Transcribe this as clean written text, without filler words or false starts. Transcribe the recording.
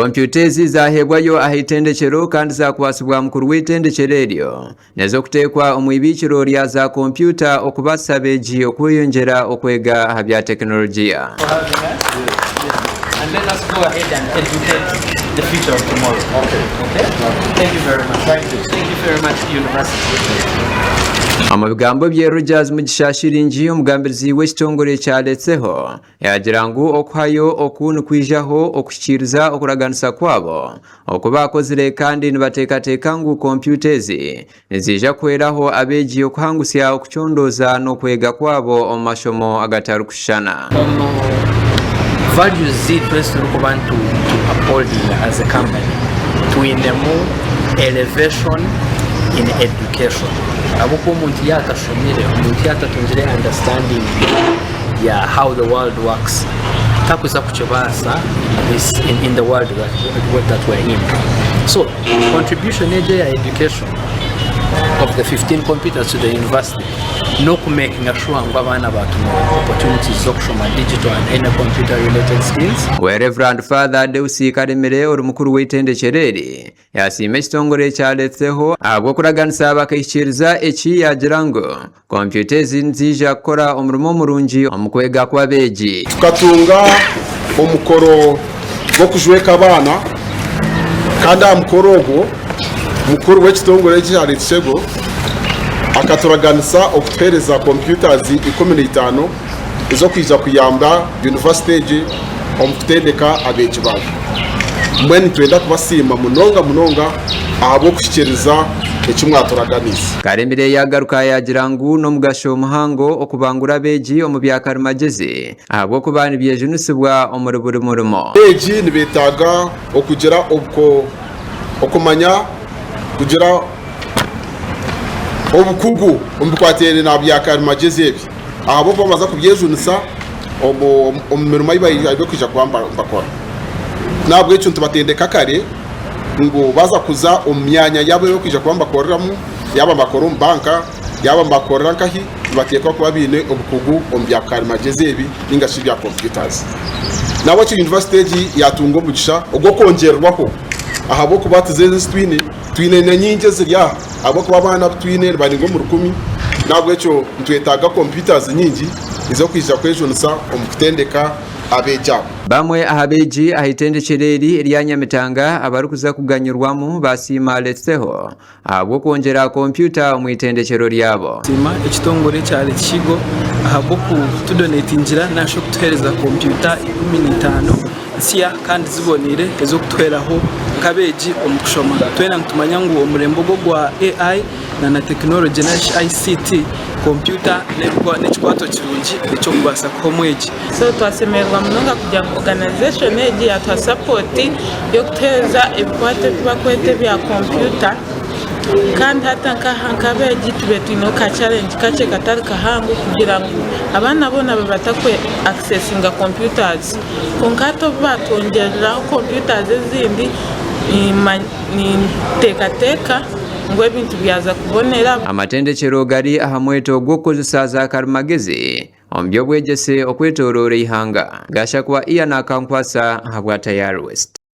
Kompyutezi zahebwayo ahitendekero kandi zakwasibwa mukuru w'itendekero eryo nezo kuteekwa omwibikiro lya za kompyuta okubasa beegi okweyongera okwega aha bya teknologiya. And let us go ahead and educate the future of tomorrow. Okay. Thank you very much. Thank you very much, University. Amabigambo bye Rogers Mugishashi omugambirizi w'ekitongole kyaletseho yagira ngu okuhayo okunu kwijaho okukiriza okuraganisa kwabo okubakozire kandi nibateekateeka ngu kompyuta ezi nizija kweraho abeegi okuhangusya okucondoza n'okwega kwabo omu mashomo agatari kushana. Values twese tukuba to uphold as a company to enable elevation in education. Abuko umuntu yakashomire umuntu yatatungire understanding how the world works takuza kuchobasa this in the world that we're in. So contribution ya education of the 15 computers to the university no making sure ngo abana batuma opportunities zokushoma digital and any computer related skills. Reverend Father Deusi Karemere orumukuru w'itendekero yasima ekitongole kyaletseho abwo kuraganisa abakayikiriza eki yagira ngo kompyuta ezi nzija kukora omurimo omurungi omukwega kw'abeegi. Tukatunga omukoro gwo kujweka abana kandi amukoro ogwo mukuru w'ekitongole kyaletseho akaturaganisa okutuhereza computers 15 ezo kwija kuyamba university omukutendeka abeegi bayo. Mbwenu twenda kubasiima munonga abo kushikiriza ekimwaturaganisa. Karemire yagaruka yagira ngu n'omugasho omuhango okubangura abeegi omu byakarimagezi ahabwo kuba nibyejunisibwa omuri buri murimo. Abeegi nibetaaga okugira okumanya kugira obukugu omukwatire na byakarimagezi ebi abo bamaze kubyejunisa omu mirimo yibayo kwija kwamba bakora. Nabwo ekyo tubatendeka kare ngo baza kuza omu myanya yabo yo kwija kwamba bakoreramu yaba bakora mu banka yaba bakorera nkahi batekwa kuba bine obukugu omu byakarimagezi ebi ningashi bya computers. Nabo ki university yatunga omugisha ogwo kongerwaho ahabo kuba tuzeze twine na nyingi zirya abo kuba abana twine bari ngo mu 10. Nabwo ekyo ntwetaga computers nyingi izo kwija kwejunisa omukutendeka abeja. Bamwe ahabeegi ahitendekero erya Nyamitanga abarukuza kuganyurwamu basima letseho ahabwo kwongera kompyuta mu itendekero lyabo. Sima ekitongole kyali kigo ahabwo kutudonatingira nasho kutuhereza kompyuta 15 siya kandi zibonire ezo kutweraho kabeegi omukushoma. Twena ntumanya ngu omurembo gwa AI na technology na ICT computer n'ekikwato kirungi ekyo kubasa komweji. So twasemerwa munonga kugira organization eji ya support yo kutereza ebikwate kubakwete bya computer kandi hata nkabeegi tube twine ka challenge kache katari kahangu kugira ngo abana bona babatakwe accessinga computers konkato batongereraho computers ezindi ni tekateka ngo ebintu byaza kubonera. Amatendekero gari ahamweto gwokozesa za karimagezi ombyo bwegese okwetoroora ihanga gashakwa iya nakankwasa habwa Tayari West.